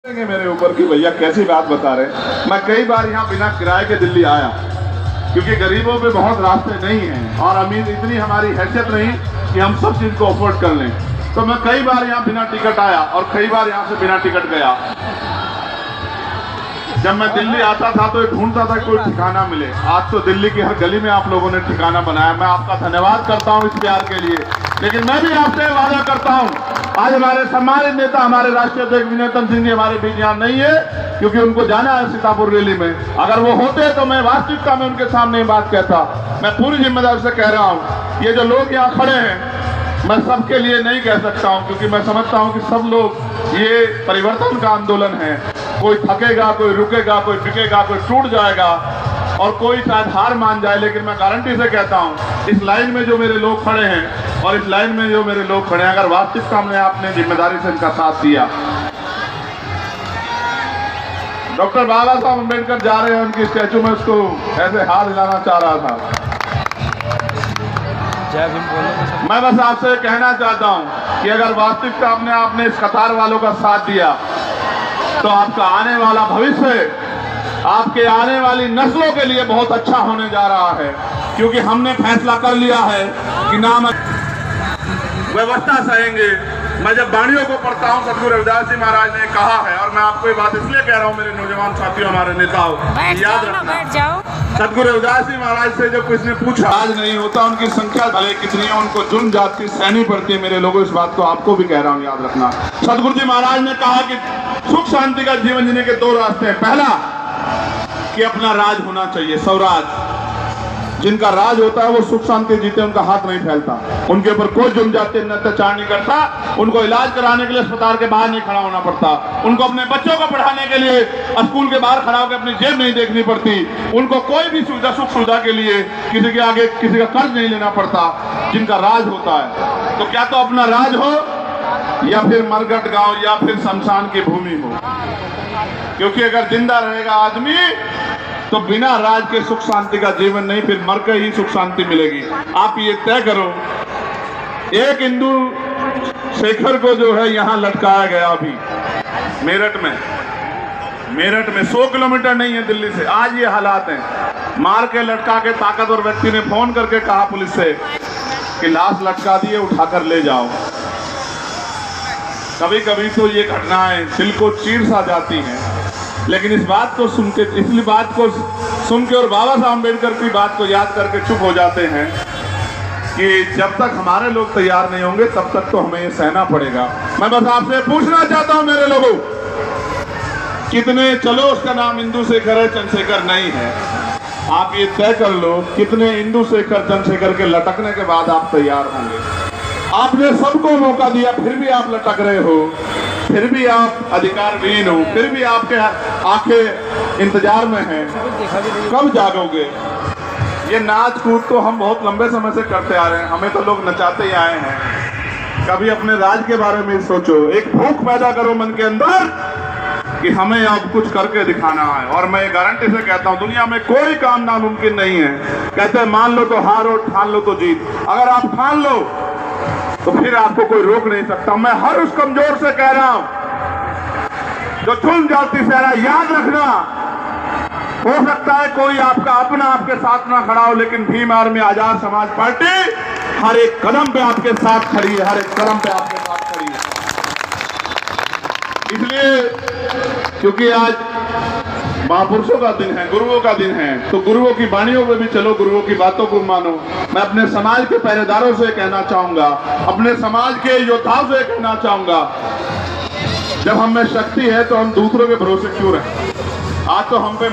मेरे ऊपर कि भैया कैसी बात बता रहे। मैं कई बार यहाँ बिना किराए के दिल्ली आया क्योंकि गरीबों पे बहुत रास्ते नहीं हैं और अमीर इतनी हमारी हैसियत नहीं कि हम सब चीज़ को अफोर्ड कर लें। तो मैं कई बार यहाँ बिना टिकट आया और कई बार यहाँ से बिना टिकट गया। जब मैं दिल्ली आता था तो ढूंढता था कोई ठिकाना मिले। आज तो दिल्ली की हर गली में आप लोगों ने ठिकाना बनाया। मैं आपका धन्यवाद करता हूँ इस प्यार के लिए। लेकिन मैं भी आपसे वादा करता हूँ, आज हमारे सम्मानित नेता हमारे राष्ट्रीय अध्यक्ष विनय तंत्र सिंह जी हमारे बीच यहाँ नहीं है क्योंकि उनको जाना है सीतापुर रैली में। अगर वो होते तो मैं वास्तविकता में उनके सामने बात कहता। मैं पूरी जिम्मेदारी से कह रहा हूँ, ये जो लोग यहाँ खड़े हैं मैं सबके लिए नहीं कह सकता हूँ क्योंकि मैं समझता हूँ कि सब लोग, ये परिवर्तन का आंदोलन है। कोई थकेगा, कोई रुकेगा, कोई बिकेगा, कोई टूट जाएगा और कोई शायद हार मान जाए। लेकिन मैं गारंटी से कहता हूँ, इस लाइन में जो मेरे लोग खड़े हैं और इस लाइन में जो मेरे लोग खड़े हैं, अगर वास्तविकता में आपने जिम्मेदारी से इनका साथ दिया। डॉक्टर बाबा साहब अम्बेडकर जा रहे हैं उनकी स्टैचू में, उसको ऐसे हाथ हिलाना चाह रहा था। मैं बस आपसे कहना चाहता हूं कि अगर वास्तविकता आपने इस कतार वालों का साथ दिया तो आपका आने वाला भविष्य, आपके आने वाली नस्लों के लिए बहुत अच्छा होने जा रहा है। क्योंकि हमने फैसला कर लिया है कि ना हम व्यवस्था सहेंगे। मैं जब वाणियों को पढ़ता हूँ, सदगुरु रविदास जी महाराज ने कहा है, और मैं आपको ये बात इसलिए कह रहा हूँ मेरे नौजवान साथियों, हमारे नेताओं, याद रखना। सदगुरु रविदास जी महाराज से जब किसी ने पूछा, आज नहीं होता, उनकी संख्या भले कितनी है, उनको जुर्म जात की सहनी पड़ती है। मेरे लोगों, इस बात को आपको भी कह रहा हूँ, याद रखना। सदगुरु जी महाराज ने कहा कि सुख शांति का जीवन जीने के दो रास्ते हैं। पहला कि अपना राज होना चाहिए, स्वराज। जिनका राज होता है वो सुख शांति जीते, उनका हाथ नहीं फैलता, उनके ऊपर कोई जुर्म जाते अत्याचार नहीं करता, उनको इलाज कराने के लिए अस्पताल के बाहर नहीं खड़ा होना पड़ता, उनको अपने बच्चों को पढ़ाने के लिए स्कूल के बाहर खड़ा होकर अपनी जेब नहीं देखनी पड़ती, उनको कोई भी सुविधा, सुख सुविधा के लिए किसी के आगे किसी का कर्ज नहीं लेना पड़ता। जिनका राज होता है, तो क्या तो अपना राज हो या फिर मरघट गांव या फिर शमशान की भूमि हो। क्योंकि अगर जिंदा रहेगा आदमी तो बिना राज के सुख शांति का जीवन नहीं, फिर मर के ही सुख शांति मिलेगी। आप ये तय करो, एक इंदु शेखर को जो है यहाँ लटकाया गया अभी मेरठ में 100 किलोमीटर नहीं है दिल्ली से। आज ये हालात हैं, मार के लटका के ताकतवर व्यक्ति ने फोन करके कहा पुलिस से कि लाश लटका दिए, उठाकर ले जाओ। कभी कभी तो ये घटनाएं दिल को चीर सा जाती हैं। लेकिन इस बात को सुन के, इसलिए बात को सुन के और बाबा साहब अम्बेडकर की बात को याद करके चुप हो जाते हैं कि जब तक हमारे लोग तैयार नहीं होंगे तब तक तो हमें ये सहना पड़ेगा। मैं बस आपसे पूछना चाहता हूं मेरे लोगों, कितने, चलो उसका नाम इंदु शेखर है, चंद्रशेखर नहीं है, आप ये तय कर लो कितने इंदु शेखर चंद्रशेखर के लटकने के बाद आप तैयार होंगे। आपने सबको मौका दिया, फिर भी आप लटक रहे हो, फिर भी आप अधिकारहीन हो, फिर भी आपके आंखें इंतजार में हैं। कब जागोगे? ये नाच कूद तो हम बहुत लंबे समय से करते आ रहे हैं, हमें तो लोग नचाते ही आए हैं। कभी अपने राज के बारे में सोचो, एक भूख पैदा करो मन के अंदर कि हमें अब कुछ करके दिखाना है। और मैं गारंटी से कहता हूँ, दुनिया में कोई काम नामुमकिन नहीं है। कहते हैं मान लो तो हार और ठान लो तो जीत। अगर आप ठान लो तो फिर आपको कोई रोक नहीं सकता। मैं हर उस कमजोर से कह रहा हूं जो चुन जाती सहरा, याद रखना, हो सकता है कोई आपका अपना आपके साथ ना खड़ा हो, लेकिन भीम आर्मी आजाद समाज पार्टी हर एक कदम पे आपके साथ खड़ी है, हर एक कदम पे आपके साथ खड़ी है। इसलिए क्योंकि आज महापुरुषों का दिन है, गुरुओं का दिन है, तो गुरुओं की वाणियों में भी चलो, गुरुओं की बातों को मानो। मैं अपने समाज के पहरेदारों से कहना चाहूंगा, अपने समाज के योद्धाओं से कहना चाहूंगा, जब हम में शक्ति है तो हम दूसरों के भरोसे क्यों रहें। आज तो हम पे